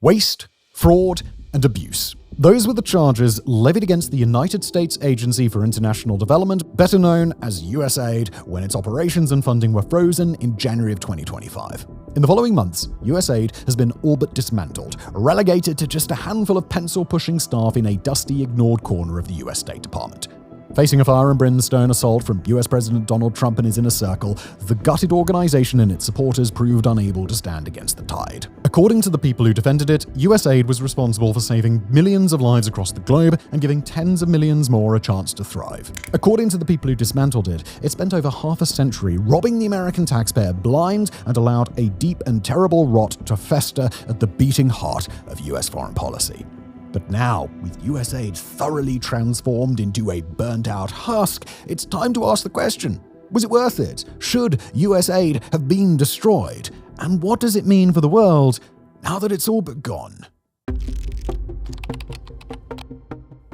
Waste, fraud, and abuse. Those were the charges levied against the United States Agency for International Development, better known as USAID, when its operations and funding were frozen in January of 2025. In the following months, USAID has been all but dismantled, relegated to just a handful of pencil-pushing staff in a dusty, ignored corner of the US State Department. Facing a fire and brimstone assault from US President Donald Trump and his inner circle, the gutted organization and its supporters proved unable to stand against the tide. According to the people who defended it, USAID was responsible for saving millions of lives across the globe and giving tens of millions more a chance to thrive. According to the people who dismantled it, it spent over half a century robbing the American taxpayer blind and allowed a deep and terrible rot to fester at the beating heart of US foreign policy. But now, with USAID thoroughly transformed into a burnt-out husk, it's time to ask the question, was it worth it? Should USAID have been destroyed? And what does it mean for the world now that it's all but gone?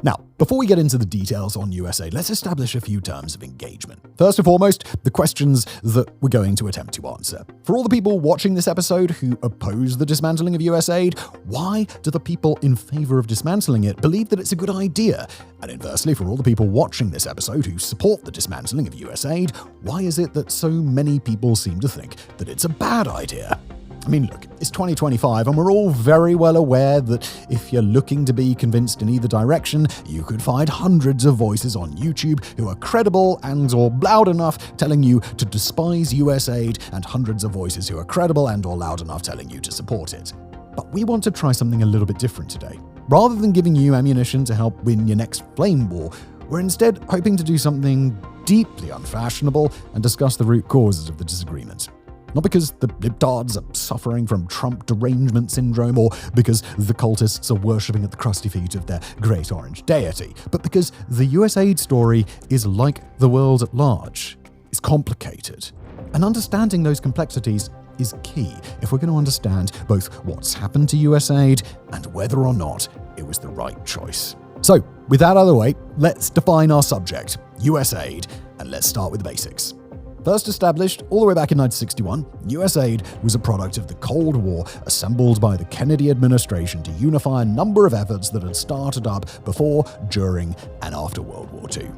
Now, before we get into the details on USAID, let's establish a few terms of engagement. First and foremost, the questions that we're going to attempt to answer. For all the people watching this episode who oppose the dismantling of USAID, why do the people in favor of dismantling it believe that it's a good idea? And inversely, for all the people watching this episode who support the dismantling of USAID, why is it that so many people seem to think that it's a bad idea? I mean, look, it's 2025 and we're all very well aware that if you're looking to be convinced in either direction, you could find hundreds of voices on YouTube who are credible and or loud enough telling you to despise USAID and hundreds of voices who are credible and or loud enough telling you to support it. But we want to try something a little bit different today. Rather than giving you ammunition to help win your next flame war, we're instead hoping to do something deeply unfashionable and discuss the root causes of the disagreement. Not because the libtards are suffering from Trump derangement syndrome or because the cultists are worshipping at the crusty feet of their great orange deity, but because the USAID story is like the world at large. It's complicated. And understanding those complexities is key if we're going to understand both what's happened to USAID and whether or not it was the right choice. So, with that out of the way, let's define our subject, USAID, and let's start with the basics. First established all the way back in 1961, USAID was a product of the Cold War assembled by the Kennedy administration to unify a number of efforts that had started up before, during, and after World War II.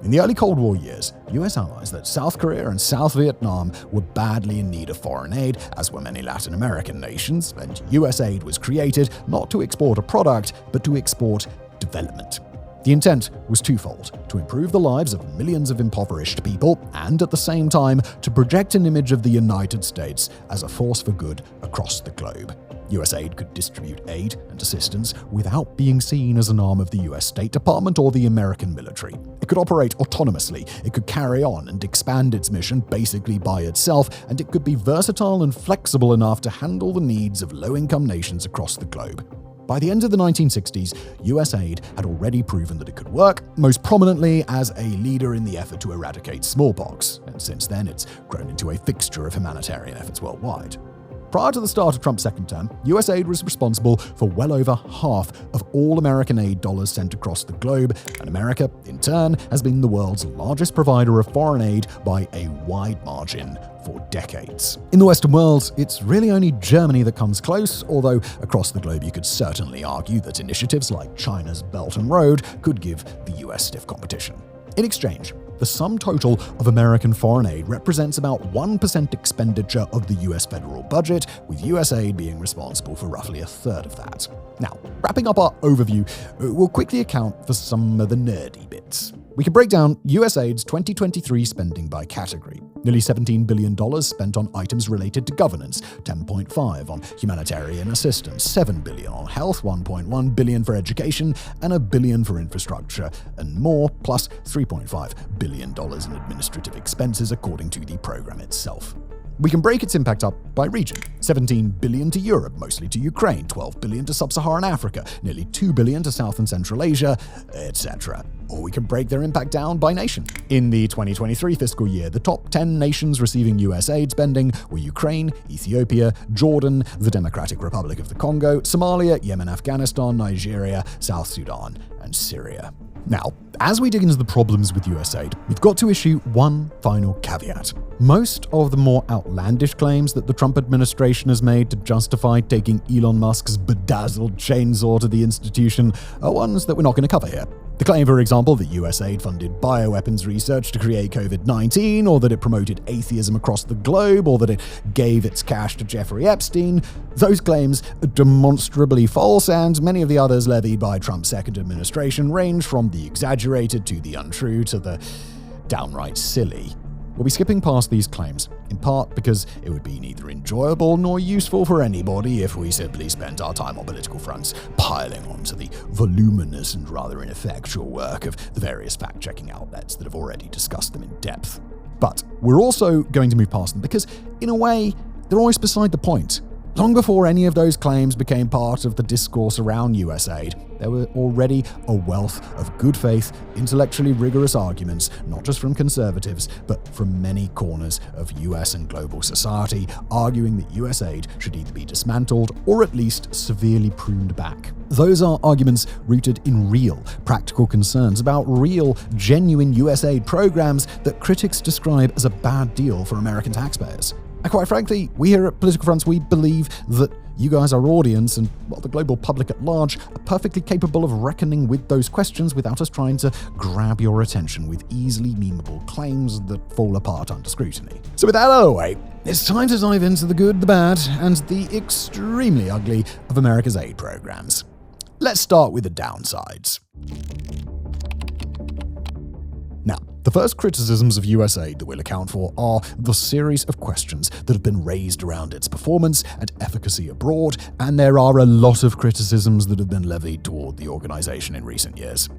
In the early Cold War years, US allies that South Korea and South Vietnam were badly in need of foreign aid, as were many Latin American nations, and USAID was created not to export a product, but to export development. The intent was twofold: to improve the lives of millions of impoverished people and, at the same time, to project an image of the United States as a force for good across the globe. USAID could distribute aid and assistance without being seen as an arm of the US State Department or the American military. It could operate autonomously, it could carry on and expand its mission basically by itself, and it could be versatile and flexible enough to handle the needs of low-income nations across the globe. By the end of the 1960s, USAID had already proven that it could work, most prominently as a leader in the effort to eradicate smallpox, and since then it's grown into a fixture of humanitarian efforts worldwide. Prior to the start of Trump's second term, USAID was responsible for well over half of all American aid dollars sent across the globe, and America, in turn, has been the world's largest provider of foreign aid by a wide margin for decades. In the Western world, it's really only Germany that comes close, although across the globe you could certainly argue that initiatives like China's Belt and Road could give the US stiff competition. In exchange, the sum total of American foreign aid represents about 1% expenditure of the US federal budget, with USAID being responsible for roughly a third of that. Now, wrapping up our overview, we'll quickly account for some of the nerdy bits. We can break down USAID's 2023 spending by category. Nearly $17 billion spent on items related to governance, $10.5 billion on humanitarian assistance, $7 billion on health, $1.1 billion for education, and $1 billion for infrastructure and more, plus $3.5 billion in administrative expenses according to the program itself. We can break its impact up by region. $17 billion to Europe, mostly to Ukraine, $12 billion to Sub-Saharan Africa, nearly $2 billion to South and Central Asia, etc. Or we can break their impact down by nation. In the 2023 fiscal year, the top 10 nations receiving USAID spending were Ukraine, Ethiopia, Jordan, the Democratic Republic of the Congo, Somalia, Yemen, Afghanistan, Nigeria, South Sudan, and Syria. Now, as we dig into the problems with USAID, we've got to issue one final caveat. Most of the more outlandish claims that the Trump administration has made to justify taking Elon Musk's bedazzled chainsaw to the institution are ones that we're not going to cover here. The claim, for example, that USAID funded bioweapons research to create COVID-19, or that it promoted atheism across the globe, or that it gave its cash to Jeffrey Epstein, those claims are demonstrably false, and many of the others levied by Trump's second administration range from the exaggerated to the untrue to the downright silly. We'll be skipping past these claims, in part because it would be neither enjoyable nor useful for anybody if we simply spent our time on political fronts piling onto the voluminous and rather ineffectual work of the various fact-checking outlets that have already discussed them in depth. But we're also going to move past them because, in a way, they're always beside the point. Long before any of those claims became part of the discourse around USAID, there were already a wealth of good faith, intellectually rigorous arguments, not just from conservatives, but from many corners of US and global society, arguing that USAID should either be dismantled or at least severely pruned back. Those are arguments rooted in real, practical concerns about real, genuine USAID programs that critics describe as a bad deal for American taxpayers. And quite frankly, we here at Political Fronts, we believe that you guys, our audience, and the global public at large, are perfectly capable of reckoning with those questions without us trying to grab your attention with easily memeable claims that fall apart under scrutiny. So with that out of the way, it's time to dive into the good, the bad, and the extremely ugly of America's aid programs. Let's start with the downsides. Now, the first criticisms of USAID that we'll account for are the series of questions that have been raised around its performance and efficacy abroad, and there are a lot of criticisms that have been levied toward the organization in recent years.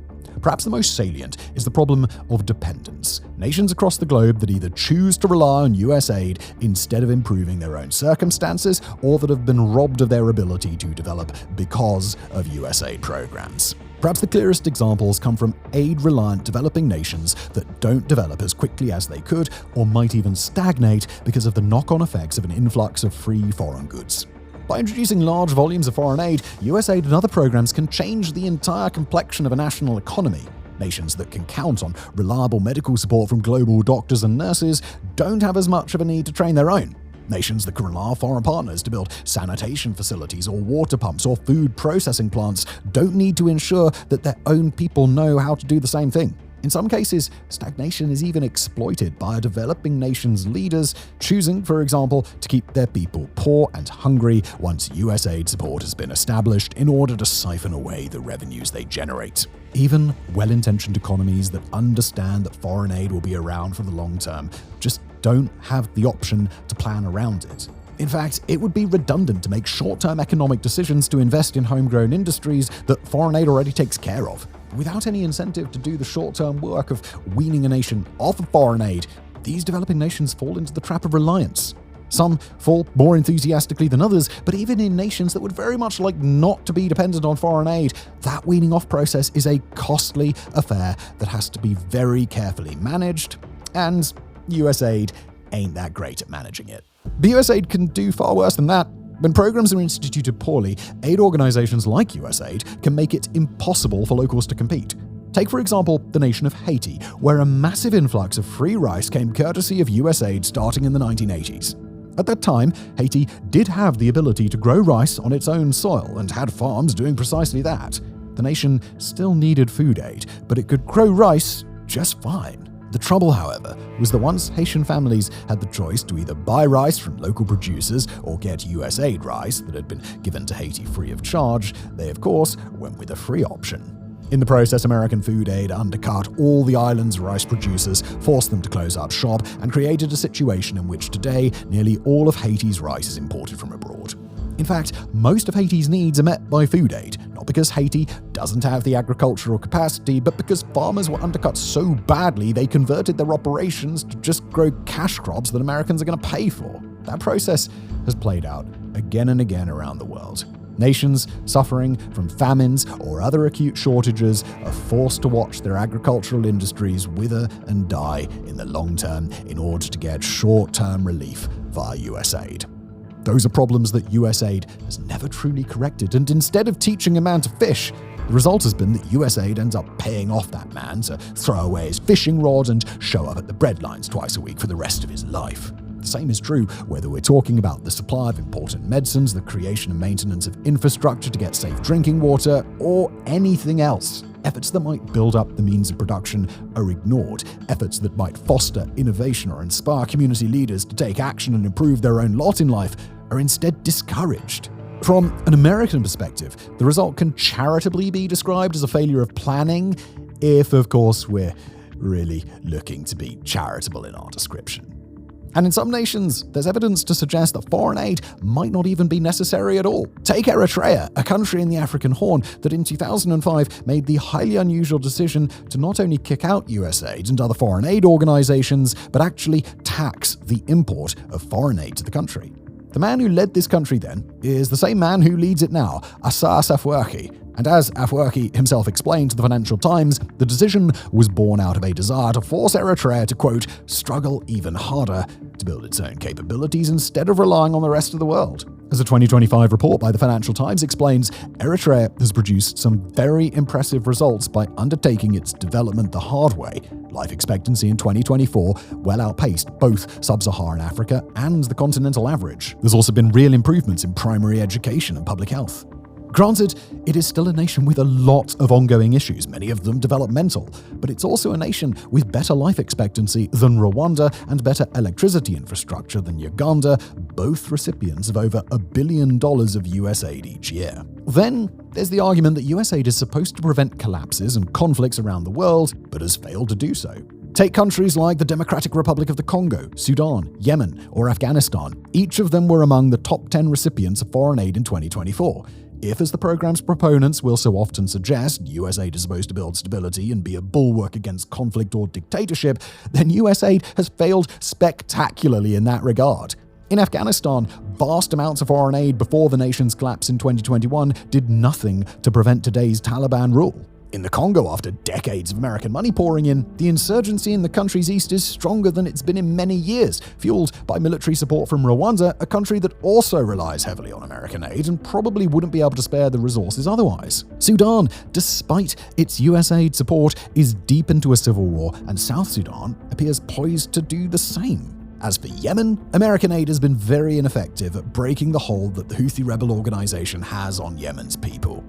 Perhaps the most salient is the problem of dependence. Nations across the globe that either choose to rely on USAID instead of improving their own circumstances, or that have been robbed of their ability to develop because of USAID programs. Perhaps the clearest examples come from aid-reliant developing nations that don't develop as quickly as they could, or might even stagnate because of the knock-on effects of an influx of free foreign goods. By introducing large volumes of foreign aid, USAID and other programs can change the entire complexion of a national economy. Nations that can count on reliable medical support from global doctors and nurses don't have as much of a need to train their own. Nations that can rely on foreign partners to build sanitation facilities or water pumps or food processing plants don't need to ensure that their own people know how to do the same thing. In some cases, stagnation is even exploited by a developing nation's leaders, choosing, for example, to keep their people poor and hungry once USAID support has been established in order to siphon away the revenues they generate. Even well-intentioned economies that understand that foreign aid will be around for the long term just don't have the option to plan around it. In fact, it would be redundant to make short-term economic decisions to invest in homegrown industries that foreign aid already takes care of. Without any incentive to do the short-term work of weaning a nation off of foreign aid, these developing nations fall into the trap of reliance. Some fall more enthusiastically than others, but even in nations that would very much like not to be dependent on foreign aid, that weaning off process is a costly affair that has to be very carefully managed, and USAID ain't that great at managing it. But USAID can do far worse than that. When programs are instituted poorly, aid organizations like USAID can make it impossible for locals to compete. Take, for example, the nation of Haiti, where a massive influx of free rice came courtesy of USAID starting in the 1980s. At that time, Haiti did have the ability to grow rice on its own soil and had farms doing precisely that. The nation still needed food aid, but it could grow rice just fine. The trouble, however, was that once Haitian families had the choice to either buy rice from local producers or get USAID rice that had been given to Haiti free of charge, they of course went with the free option. In the process, American food aid undercut all the island's rice producers, forced them to close up shop, and created a situation in which today nearly all of Haiti's rice is imported from abroad. In fact, most of Haiti's needs are met by food aid, not because Haiti doesn't have the agricultural capacity, but because farmers were undercut so badly they converted their operations to just grow cash crops that Americans are going to pay for. That process has played out again and again around the world. Nations suffering from famines or other acute shortages are forced to watch their agricultural industries wither and die in the long term in order to get short-term relief via USAID. Those are problems that USAID has never truly corrected, and instead of teaching a man to fish, The result has been that USAID ends up paying off that man to throw away his fishing rod and show up at the bread lines twice a week for the rest of his life. The same is true whether we're talking about the supply of important medicines, the creation and maintenance of infrastructure to get safe drinking water, or anything else. Efforts that might build up the means of production are ignored. Efforts that might foster innovation or inspire community leaders to take action and improve their own lot in life are instead discouraged. From an American perspective, the result can charitably be described as a failure of planning, if, of course, we're really looking to be charitable in our description. And in some nations, there's evidence to suggest that foreign aid might not even be necessary at all. Take Eritrea, a country in the African Horn that in 2005 made the highly unusual decision to not only kick out USAID and other foreign aid organizations, but actually tax the import of foreign aid to the country. The man who led this country then is the same man who leads it now, Isaias Afwerki. And as Afwerki himself explained to the Financial Times, the decision was born out of a desire to force Eritrea to, quote, struggle even harder to build its own capabilities instead of relying on the rest of the world. As a 2025 report by the Financial Times explains, Eritrea has produced some very impressive results by undertaking its development the hard way. Life expectancy in 2024 well outpaced both sub-Saharan Africa and the continental average. There's also been real improvements in primary education and public health. Granted, it is still a nation with a lot of ongoing issues, many of them developmental, but it's also a nation with better life expectancy than Rwanda and better electricity infrastructure than Uganda, both recipients of over $1 billion of USAID each year. Then, there's the argument that USAID is supposed to prevent collapses and conflicts around the world, but has failed to do so. Take countries like the Democratic Republic of the Congo, Sudan, Yemen, or Afghanistan. Each of them were among the top 10 recipients of foreign aid in 2024. If, as the program's proponents will so often suggest, USAID is supposed to build stability and be a bulwark against conflict or dictatorship, then USAID has failed spectacularly in that regard. In Afghanistan, vast amounts of foreign aid before the nation's collapse in 2021 did nothing to prevent today's Taliban rule. In the Congo, after decades of American money pouring in, the insurgency in the country's east is stronger than it's been in many years, fueled by military support from Rwanda, a country that also relies heavily on American aid and probably wouldn't be able to spare the resources otherwise. Sudan, despite its USAID support, is deep into a civil war, and South Sudan appears poised to do the same. As for Yemen, American aid has been very ineffective at breaking the hold that the Houthi rebel organization has on Yemen's people.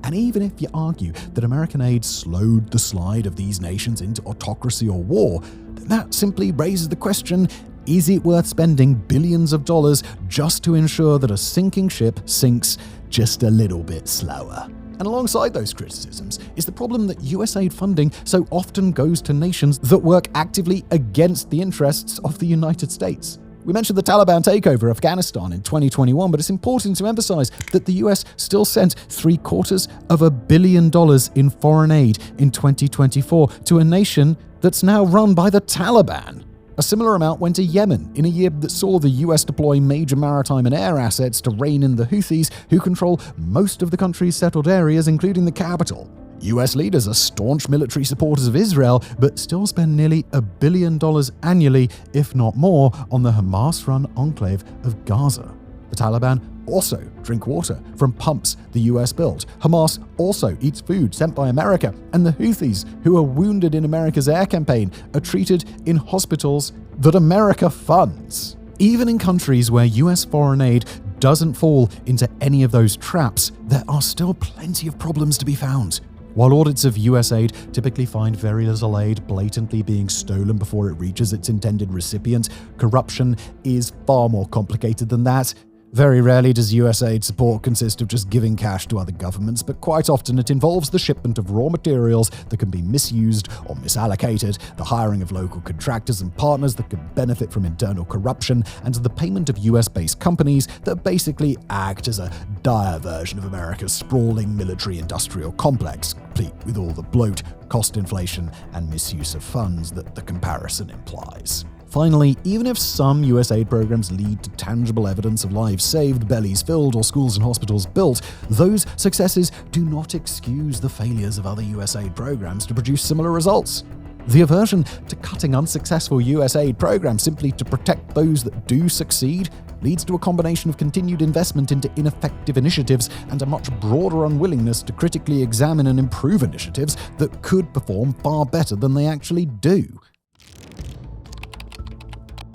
And even if you argue that American aid slowed the slide of these nations into autocracy or war, then that simply raises the question, is it worth spending billions of dollars just to ensure that a sinking ship sinks just a little bit slower? And alongside those criticisms is the problem that USAID funding so often goes to nations that work actively against the interests of the United States. We mentioned the Taliban takeover of Afghanistan in 2021, but it's important to emphasize that the US still sent $750 million in foreign aid in 2024 to a nation that's now run by the Taliban. A similar amount went to Yemen in a year that saw the US deploy major maritime and air assets to rein in the Houthis, who control most of the country's settled areas, including the capital. US leaders are staunch military supporters of Israel, but still spend nearly $1 billion annually, if not more, on the Hamas-run enclave of Gaza. The Taliban also drink water from pumps the US built. Hamas also eats food sent by America, and the Houthis, who are wounded in America's air campaign, are treated in hospitals that America funds. Even in countries where US foreign aid doesn't fall into any of those traps, there are still plenty of problems to be found. While audits of USAID typically find very little aid blatantly being stolen before it reaches its intended recipient, corruption is far more complicated than that. Very rarely does USAID support consist of just giving cash to other governments, but quite often it involves the shipment of raw materials that can be misused or misallocated, the hiring of local contractors and partners that can benefit from internal corruption, and the payment of US-based companies that basically act as a dire version of America's sprawling military-industrial complex, complete with all the bloat, cost inflation, and misuse of funds that the comparison implies. Finally, even if some USAID programs lead to tangible evidence of lives saved, bellies filled, or schools and hospitals built, those successes do not excuse the failures of other USAID programs to produce similar results. The aversion to cutting unsuccessful USAID programs simply to protect those that do succeed leads to a combination of continued investment into ineffective initiatives and a much broader unwillingness to critically examine and improve initiatives that could perform far better than they actually do.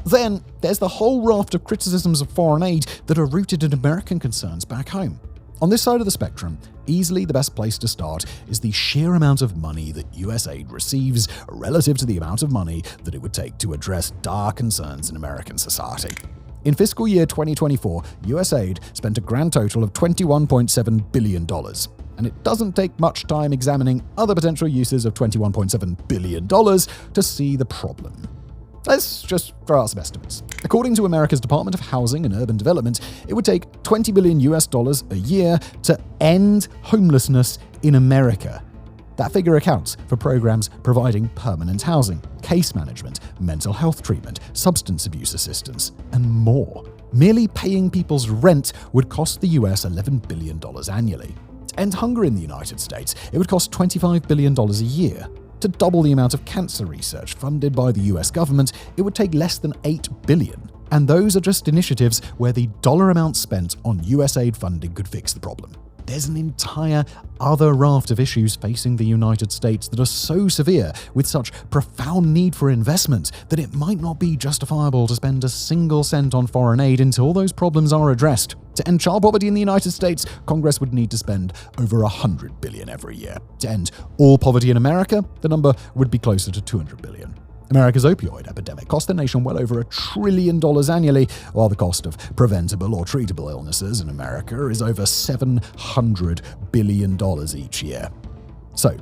Then, there's the whole raft of criticisms of foreign aid that are rooted in American concerns back home. On this side of the spectrum, easily the best place to start is the sheer amount of money that USAID receives relative to the amount of money that it would take to address dire concerns in American society. In fiscal year 2024, USAID spent a grand total of $21.7 billion. And it doesn't take much time examining other potential uses of $21.7 billion to see the problem. Let's just throw out some estimates. According to America's Department of Housing and Urban Development, it would take $20 billion a year to end homelessness in America. That figure accounts for programs providing permanent housing, case management, mental health treatment, substance abuse assistance, and more. Merely paying people's rent would cost the US $11 billion annually. To end hunger in the United States, it would cost $25 billion a year. To double the amount of cancer research funded by the US government, it would take less than $8 billion. And those are just initiatives where the dollar amount spent on USAID funding could fix the problem. There's an entire other raft of issues facing the United States that are so severe, with such profound need for investment, that it might not be justifiable to spend a single cent on foreign aid until those problems are addressed. To end child poverty in the United States, Congress would need to spend over $100 billion every year. To end all poverty in America, the number would be closer to $200 billion. America's opioid epidemic cost the nation well over $1 trillion annually, while the cost of preventable or treatable illnesses in America is over $700 billion each year. So,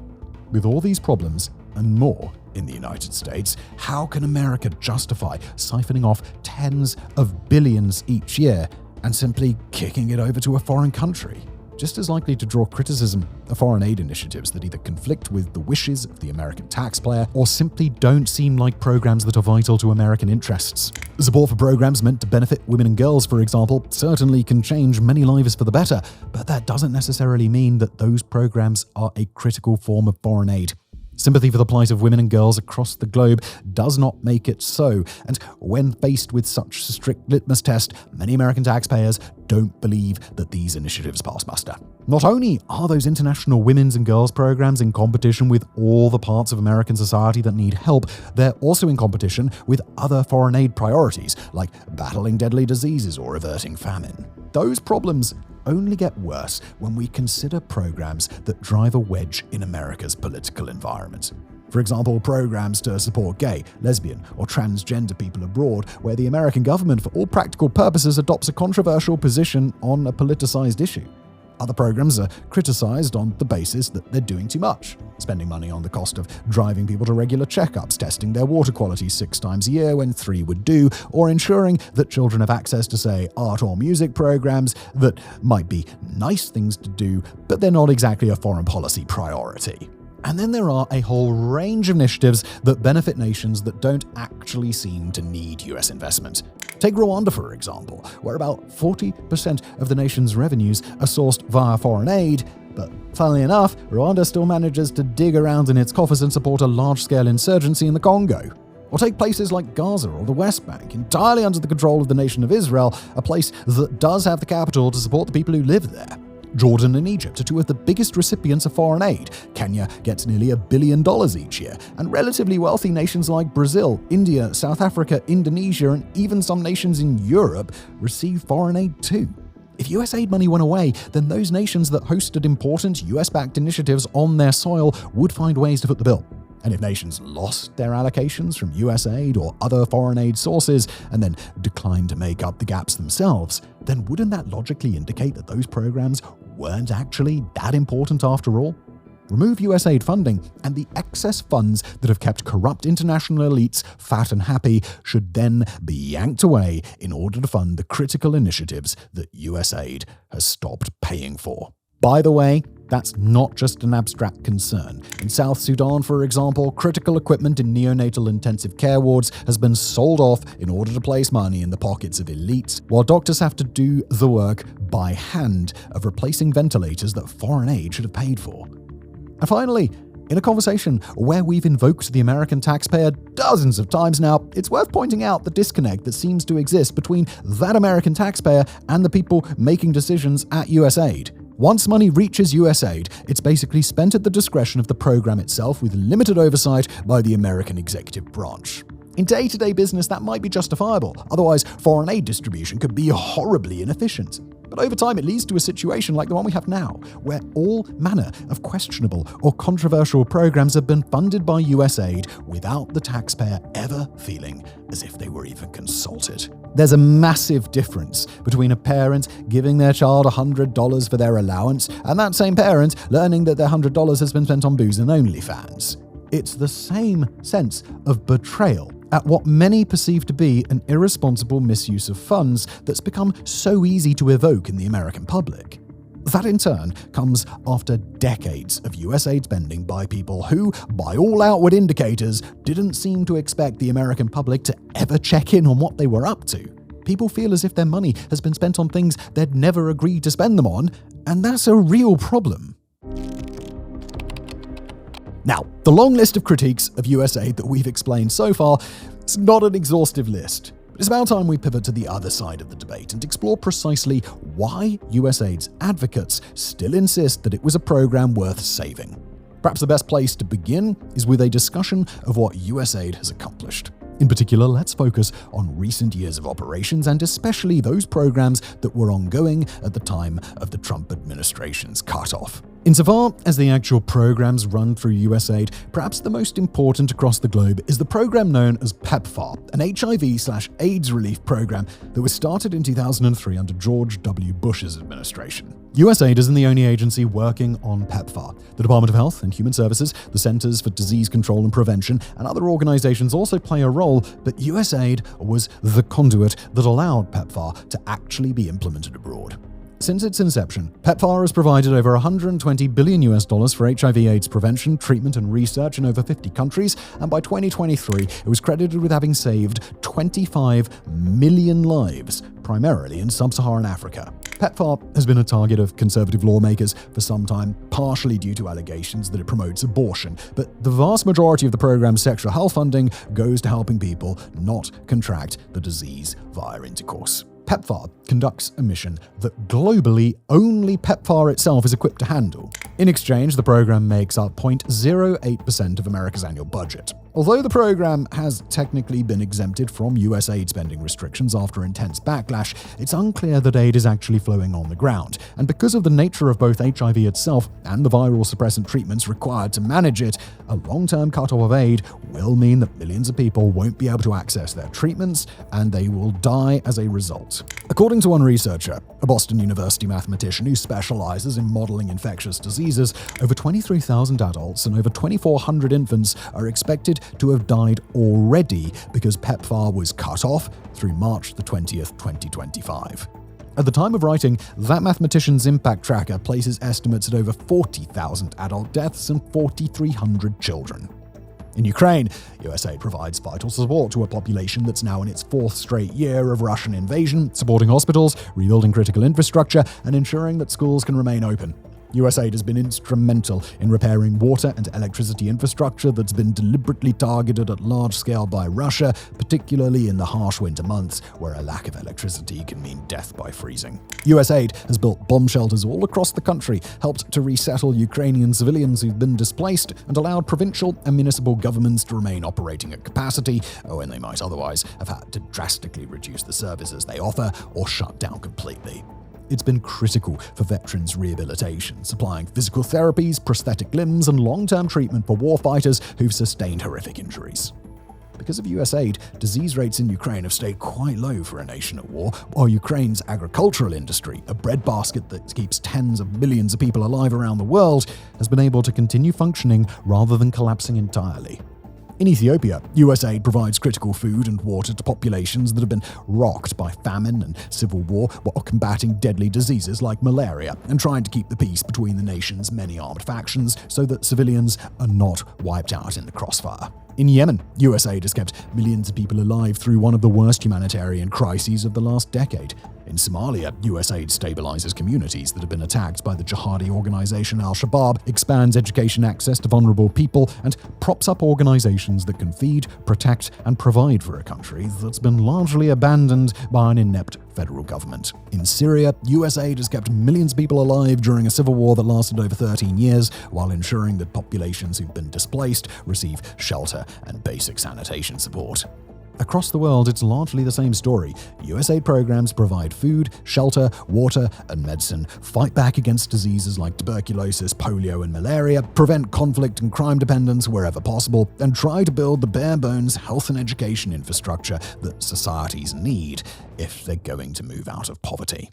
with all these problems and more in the United States, how can America justify siphoning off tens of billions each year and simply kicking it over to a foreign country? Just as likely to draw criticism are foreign aid initiatives that either conflict with the wishes of the American taxpayer or simply don't seem like programs that are vital to American interests. Support for programs meant to benefit women and girls, for example, certainly can change many lives for the better, but that doesn't necessarily mean that those programs are a critical form of foreign aid. Sympathy for the plight of women and girls across the globe does not make it so, and when faced with such a strict litmus test, many American taxpayers don't believe that these initiatives pass muster. Not only are those international women's and girls programs in competition with all the parts of American society that need help, they're also in competition with other foreign aid priorities, like battling deadly diseases or averting famine. Those problems only get worse when we consider programs that drive a wedge in America's political environment. For example, programs to support gay, lesbian, or transgender people abroad, where the American government, for all practical purposes, adopts a controversial position on a politicized issue. Other programs are criticized on the basis that they're doing too much, spending money on the cost of driving people to regular checkups, testing their water quality 6 times a year when 3 would do, or ensuring that children have access to, say, art or music programs that might be nice things to do, but they're not exactly a foreign policy priority. And then there are a whole range of initiatives that benefit nations that don't actually seem to need US investment. Take Rwanda, for example, where about 40% of the nation's revenues are sourced via foreign aid, but funnily enough, Rwanda still manages to dig around in its coffers and support a large-scale insurgency in the Congo. Or take places like Gaza or the West Bank, entirely under the control of the nation of Israel, a place that does have the capital to support the people who live there. Jordan and Egypt are 2 of the biggest recipients of foreign aid. Kenya gets nearly $1 billion each year, and relatively wealthy nations like Brazil, India, South Africa, Indonesia, and even some nations in Europe receive foreign aid too. If USAID money went away, then those nations that hosted important US-backed initiatives on their soil would find ways to foot the bill. And if nations lost their allocations from USAID or other foreign aid sources and then declined to make up the gaps themselves, then wouldn't that logically indicate that those programs weren't actually that important after all? Remove USAID funding, and the excess funds that have kept corrupt international elites fat and happy should then be yanked away in order to fund the critical initiatives that USAID has stopped paying for. By the way, that's not just an abstract concern. In South Sudan, for example, critical equipment in neonatal intensive care wards has been sold off in order to place money in the pockets of elites, while doctors have to do the work by hand of replacing ventilators that foreign aid should have paid for. And finally, In a conversation where we've invoked the American taxpayer dozens of times now, it's worth pointing out the disconnect that seems to exist between that American taxpayer and the people making decisions at USAID. Once money reaches USAID, it's basically spent at the discretion of the program itself with limited oversight by the American executive branch. In day-to-day business, that might be justifiable. Otherwise, foreign aid distribution could be horribly inefficient. But over time, it leads to a situation like the one we have now, where all manner of questionable or controversial programs have been funded by USAID without the taxpayer ever feeling as if they were even consulted. There's a massive difference between a parent giving their child $100 for their allowance and that same parent learning that their $100 has been spent on booze and OnlyFans. It's the same sense of betrayal at what many perceive to be an irresponsible misuse of funds that's become so easy to evoke in the American public. That in turn comes after decades of USAID spending by people who, by all outward indicators, didn't seem to expect the American public to ever check in on what they were up to. People feel as if their money has been spent on things they'd never agreed to spend them on, and that's a real problem. Now, the long list of critiques of USAID that we've explained so far is not an exhaustive list. But it's about time we pivot to the other side of the debate and explore precisely why USAID's advocates still insist that it was a program worth saving. Perhaps the best place to begin is with a discussion of what USAID has accomplished. In particular, let's focus on recent years of operations and especially those programs that were ongoing at the time of the Trump administration's cutoff. Insofar as the actual programs run through USAID, perhaps the most important across the globe is the program known as PEPFAR, an HIV/AIDS relief program that was started in 2003 under George W. Bush's administration. USAID isn't the only agency working on PEPFAR. The Department of Health and Human Services, the Centers for Disease Control and Prevention, and other organizations also play a role, but USAID was the conduit that allowed PEPFAR to actually be implemented abroad. Since its inception, PEPFAR has provided over $120 billion for HIV/AIDS prevention, treatment, and research in over 50 countries, and by 2023, it was credited with having saved 25 million lives, primarily in sub-Saharan Africa. PEPFAR has been a target of conservative lawmakers for some time, partially due to allegations that it promotes abortion, but the vast majority of the program's sexual health funding goes to helping people not contract the disease via intercourse. PEPFAR conducts a mission that globally only PEPFAR itself is equipped to handle. In exchange, the program makes up 0.08% of America's annual budget. Although the program has technically been exempted from USAID spending restrictions after intense backlash, it's unclear that aid is actually flowing on the ground. And because of the nature of both HIV itself and the viral suppressant treatments required to manage it, a long-term cutoff of aid will mean that millions of people won't be able to access their treatments, and they will die as a result. According to one researcher, a Boston University mathematician who specializes in modeling infectious diseases, over 23,000 adults and over 2,400 infants are expected to have died already because PEPFAR was cut off through March the 20th, 2025. At the time of writing, that mathematician's impact tracker places estimates at over 40,000 adult deaths and 4,300 children. In Ukraine, USAID provides vital support to a population that's now in its fourth straight year of Russian invasion, supporting hospitals, rebuilding critical infrastructure, and ensuring that schools can remain open. USAID has been instrumental in repairing water and electricity infrastructure that's been deliberately targeted at large scale by Russia, particularly in the harsh winter months where a lack of electricity can mean death by freezing. USAID has built bomb shelters all across the country, helped to resettle Ukrainian civilians who've been displaced, and allowed provincial and municipal governments to remain operating at capacity when they might otherwise have had to drastically reduce the services they offer or shut down completely. It's been critical for veterans' rehabilitation, supplying physical therapies, prosthetic limbs, and long-term treatment for warfighters who've sustained horrific injuries. Because of USAID, disease rates in Ukraine have stayed quite low for a nation at war, while Ukraine's agricultural industry, a breadbasket that keeps tens of millions of people alive around the world, has been able to continue functioning rather than collapsing entirely. In Ethiopia, USAID provides critical food and water to populations that have been rocked by famine and civil war while combating deadly diseases like malaria and trying to keep the peace between the nation's many armed factions so that civilians are not wiped out in the crossfire. In Yemen, USAID has kept millions of people alive through one of the worst humanitarian crises of the last decade. In Somalia, USAID stabilizes communities that have been attacked by the jihadi organization Al-Shabaab, expands education access to vulnerable people, and props up organizations that can feed, protect, and provide for a country that's been largely abandoned by an inept federal government. In Syria, USAID has kept millions of people alive during a civil war that lasted over 13 years, while ensuring that populations who've been displaced receive shelter and basic sanitation support. Across the world, it's largely the same story. USAID programs provide food, shelter, water, and medicine, fight back against diseases like tuberculosis, polio, and malaria, prevent conflict and crime dependence wherever possible, and try to build the bare-bones health and education infrastructure that societies need if they're going to move out of poverty.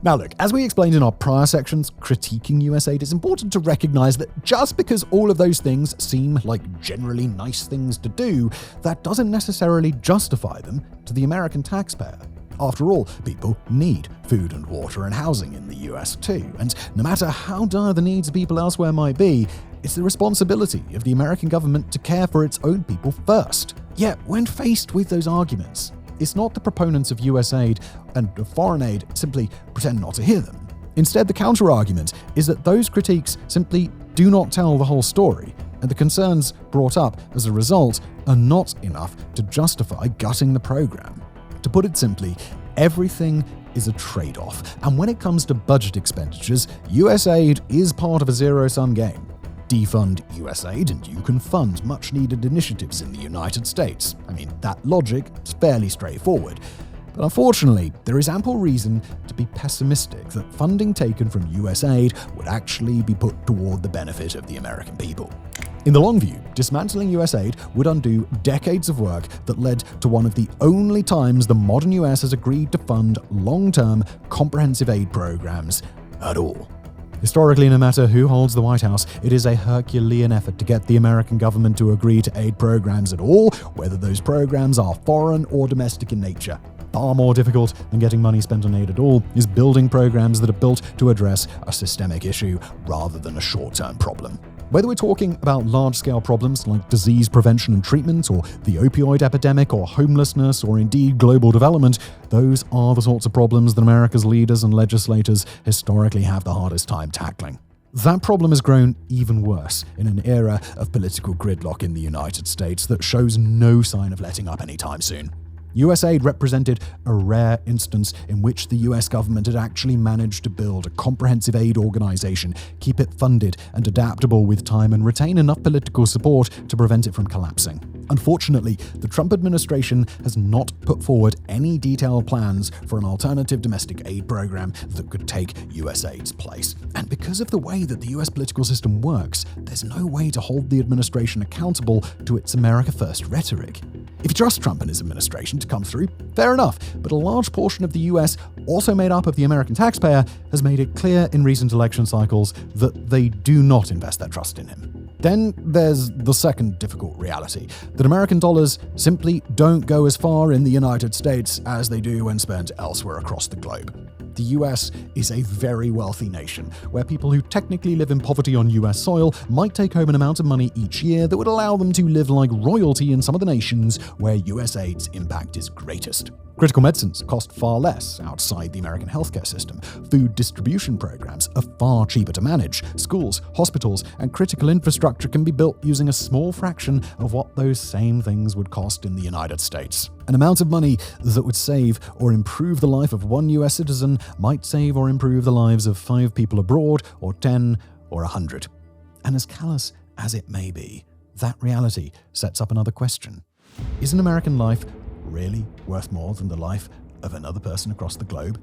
Now look, as we explained in our prior sections critiquing USAID, it's important to recognize that just because all of those things seem like generally nice things to do, that doesn't necessarily justify them to the American taxpayer. After all, people need food and water and housing in the US too, and no matter how dire the needs of people elsewhere might be, it's the responsibility of the American government to care for its own people first. Yet, when faced with those arguments, it's not the proponents of USAID and of foreign aid simply pretend not to hear them. Instead, the counter-argument is that those critiques simply do not tell the whole story, and the concerns brought up as a result are not enough to justify gutting the program. To put it simply, everything is a trade-off, and when it comes to budget expenditures, USAID is part of a zero-sum game. Defund USAID and you can fund much-needed initiatives in the United States. I mean, that logic is fairly straightforward. But unfortunately, there is ample reason to be pessimistic that funding taken from USAID would actually be put toward the benefit of the American people. In the long view, dismantling USAID would undo decades of work that led to one of the only times the modern US has agreed to fund long-term, comprehensive aid programs at all. Historically, no matter who holds the White House, it is a Herculean effort to get the American government to agree to aid programs at all, whether those programs are foreign or domestic in nature. Far more difficult than getting money spent on aid at all is building programs that are built to address a systemic issue rather than a short-term problem. Whether we're talking about large-scale problems like disease prevention and treatment, or the opioid epidemic, or homelessness, or indeed global development, those are the sorts of problems that America's leaders and legislators historically have the hardest time tackling. That problem has grown even worse in an era of political gridlock in the United States that shows no sign of letting up anytime soon. USAID represented a rare instance in which the US government had actually managed to build a comprehensive aid organization, keep it funded and adaptable with time, and retain enough political support to prevent it from collapsing. Unfortunately, the Trump administration has not put forward any detailed plans for an alternative domestic aid program that could take USAID's place. And because of the way that the US political system works, there's no way to hold the administration accountable to its America First rhetoric. If you trust Trump and his administration to come through, fair enough, but a large portion of the US, also made up of the American taxpayer, has made it clear in recent election cycles that they do not invest their trust in him. Then there's the second difficult reality, that American dollars simply don't go as far in the United States as they do when spent elsewhere across the globe. The US is a very wealthy nation, where people who technically live in poverty on US soil might take home an amount of money each year that would allow them to live like royalty in some of the nations where USAID's impact is greatest. Critical medicines cost far less outside the American healthcare system. Food distribution programs are far cheaper to manage. Schools, hospitals, and critical infrastructure can be built using a small fraction of what those same things would cost in the United States. An amount of money that would save or improve the life of one US citizen might save or improve the lives of 5 people abroad, or 10, or 100. And as callous as it may be, that reality sets up another question. Is an American life really worth more than the life of another person across the globe?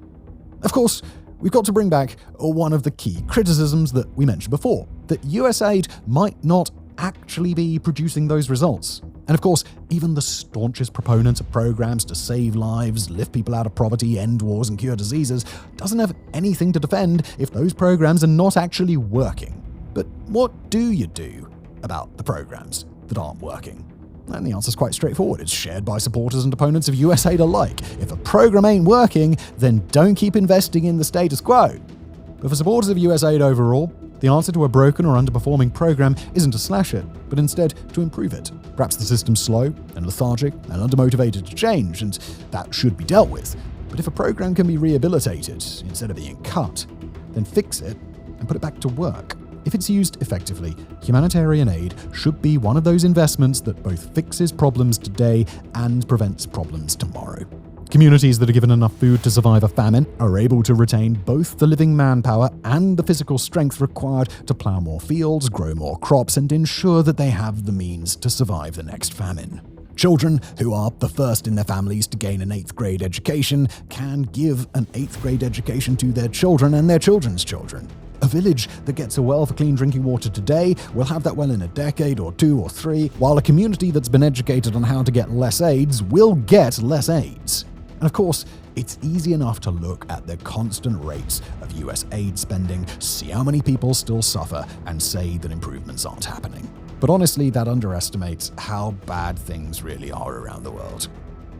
Of course, we've got to bring back one of the key criticisms that we mentioned before, that USAID might not actually be producing those results. And of course, even the staunchest proponents of programs to save lives, lift people out of poverty, end wars, and cure diseases doesn't have anything to defend if those programs are not actually working. But what do you do about the programs that aren't working? And the answer's quite straightforward. It's shared by supporters and opponents of USAID alike. If a program ain't working, then don't keep investing in the status quo. But for supporters of USAID overall, The answer to a broken or underperforming program isn't to slash it, but instead to improve it. Perhaps the system's slow and lethargic and undermotivated to change, and that should be dealt with. But if a program can be rehabilitated instead of being cut, then fix it and put it back to work. If it's used effectively, humanitarian aid should be one of those investments that both fixes problems today and prevents problems tomorrow. Communities that are given enough food to survive a famine are able to retain both the living manpower and the physical strength required to plow more fields, grow more crops, and ensure that they have the means to survive the next famine. Children who are the first in their families to gain an 8th grade education can give an 8th grade education to their children and their children's children. A village that gets a well for clean drinking water today will have that well in a decade or 2 or 3, while a community that's been educated on how to get less AIDS will get less AIDS. And of course, it's easy enough to look at the constant rates of US aid spending, see how many people still suffer, and say that improvements aren't happening. But honestly, that underestimates how bad things really are around the world.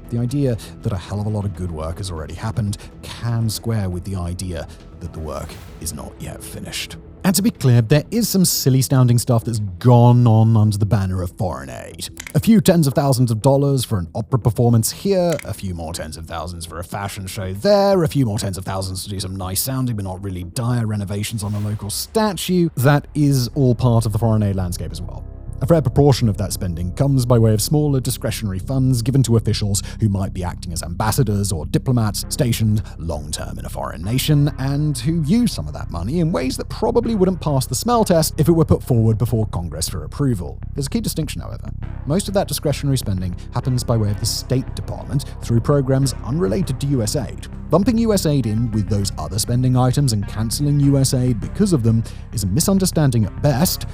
The idea that a hell of a lot of good work has already happened can square with the idea that the work is not yet finished. And to be clear, there is some silly-sounding stuff that's gone on under the banner of foreign aid. A few tens of thousands of dollars for an opera performance here, a few more tens of thousands for a fashion show there, a few more tens of thousands to do some nice-sounding but not really dire renovations on a local statue. That is all part of the foreign aid landscape as well. A fair proportion of that spending comes by way of smaller discretionary funds given to officials who might be acting as ambassadors or diplomats stationed long-term in a foreign nation and who use some of that money in ways that probably wouldn't pass the smell test if it were put forward before Congress for approval. There's a key distinction, however. Most of that discretionary spending happens by way of the State Department through programs unrelated to USAID. Lumping USAID in with those other spending items and cancelling USAID because of them is a misunderstanding at best,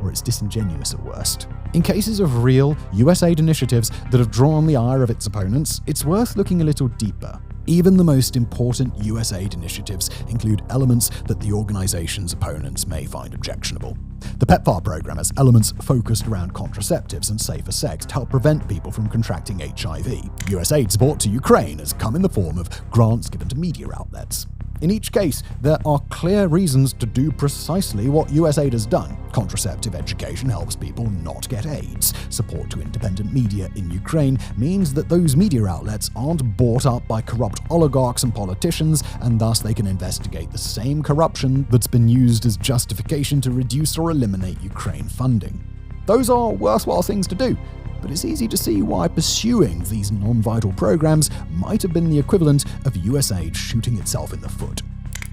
or it's disingenuous at worst. In cases of real USAID initiatives that have drawn the ire of its opponents, it's worth looking a little deeper. Even the most important USAID initiatives include elements that the organization's opponents may find objectionable. The PEPFAR program has elements focused around contraceptives and safer sex to help prevent people from contracting HIV. USAID support to Ukraine has come in the form of grants given to media outlets. In each case, there are clear reasons to do precisely what USAID has done. Contraceptive education helps people not get AIDS. Support to independent media in Ukraine means that those media outlets aren't bought up by corrupt oligarchs and politicians, and thus they can investigate the same corruption that's been used as justification to reduce or eliminate Ukraine funding. Those are worthwhile things to do, but it's easy to see why pursuing these non-vital programs might have been the equivalent of USAID shooting itself in the foot.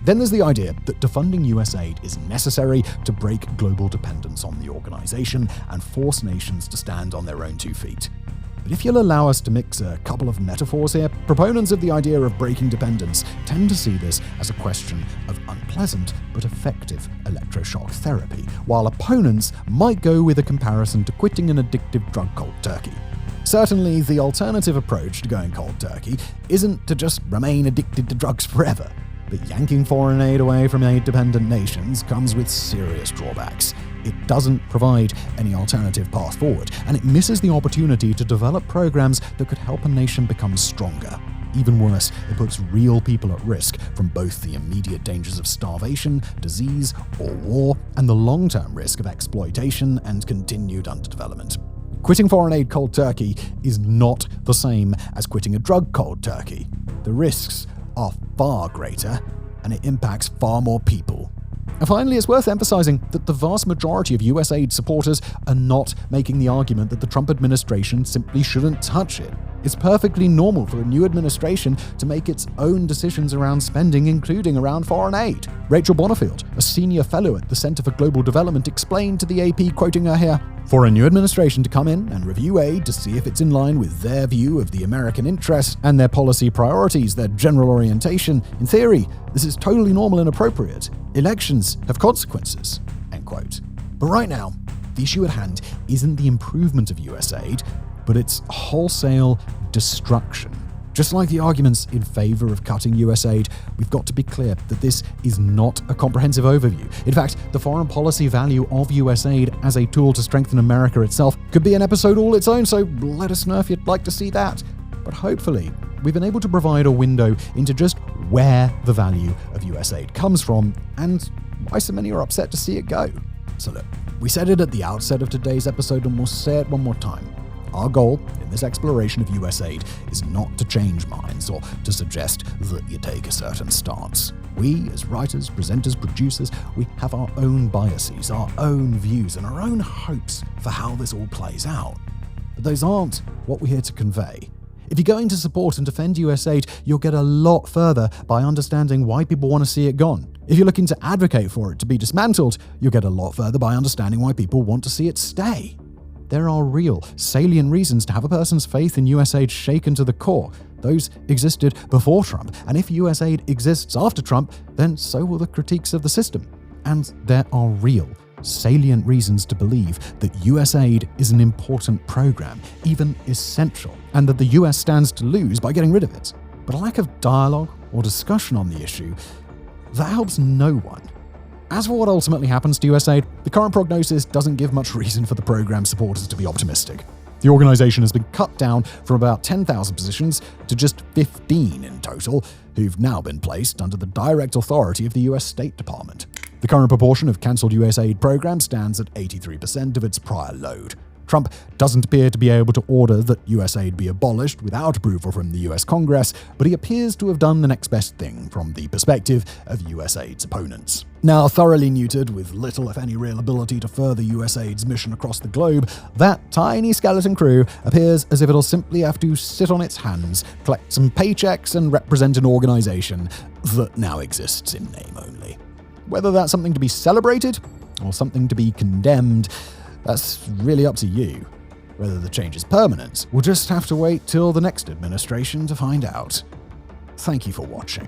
Then there's the idea that defunding USAID is necessary to break global dependence on the organization and force nations to stand on their own 2 feet. But if you'll allow us to mix a couple of metaphors here, proponents of the idea of breaking dependence tend to see this as a question of unpleasant but effective electroshock therapy, while opponents might go with a comparison to quitting an addictive drug cold turkey. Certainly, the alternative approach to going cold turkey isn't to just remain addicted to drugs forever, but yanking foreign aid away from aid-dependent nations comes with serious drawbacks. It doesn't provide any alternative path forward, and it misses the opportunity to develop programs that could help a nation become stronger. Even worse, it puts real people at risk from both the immediate dangers of starvation, disease, or war, and the long-term risk of exploitation and continued underdevelopment. Quitting foreign aid cold turkey is not the same as quitting a drug cold turkey. The risks are far greater, and it impacts far more people. And finally, it's worth emphasizing that the vast majority of USAID supporters are not making the argument that the Trump administration simply shouldn't touch it. It's perfectly normal for a new administration to make its own decisions around spending, including around foreign aid. Rachel Bonifield, a senior fellow at the Center for Global Development, explained to the AP, quoting her here, "For a new administration to come in and review aid to see if it's in line with their view of the American interest and their policy priorities, their general orientation, in theory, this is totally normal and appropriate. Elections have consequences." End quote. But right now, the issue at hand isn't the improvement of USAID, but its wholesale destruction. Just like the arguments in favor of cutting USAID, we've got to be clear that this is not a comprehensive overview. In fact, the foreign policy value of USAID as a tool to strengthen America itself could be an episode all its own, so let us know if you'd like to see that. But hopefully, we've been able to provide a window into just where the value of USAID comes from and why so many are upset to see it go. So look, we said it at the outset of today's episode and we'll say it one more time. Our goal in this exploration of USAID is not to change minds or to suggest that you take a certain stance. We, as writers, presenters, producers, we have our own biases, our own views, and our own hopes for how this all plays out. But those aren't what we're here to convey. If you're going to support and defend USAID, you'll get a lot further by understanding why people want to see it gone. If you're looking to advocate for it to be dismantled, you'll get a lot further by understanding why people want to see it stay. There are real, salient reasons to have a person's faith in USAID shaken to the core. Those existed before Trump, and if USAID exists after Trump, then so will the critiques of the system. And there are real, salient reasons to believe that USAID is an important program, even essential, and that the US stands to lose by getting rid of it. But a lack of dialogue or discussion on the issue, that helps no one. As for what ultimately happens to USAID, the current prognosis doesn't give much reason for the program's supporters to be optimistic. The organization has been cut down from about 10,000 positions to just 15 in total, who've now been placed under the direct authority of the US State Department. The current proportion of cancelled USAID programs stands at 83% of its prior load. Trump doesn't appear to be able to order that USAID be abolished without approval from the US Congress, but he appears to have done the next best thing from the perspective of USAID's opponents. Now thoroughly neutered, with little if any real ability to further USAID's mission across the globe, that tiny skeleton crew appears as if it'll simply have to sit on its hands, collect some paychecks, and represent an organization that now exists in name only. Whether that's something to be celebrated or something to be condemned, that's really up to you. Whether the change is permanent, we'll just have to wait till the next administration to find out. Thank you for watching.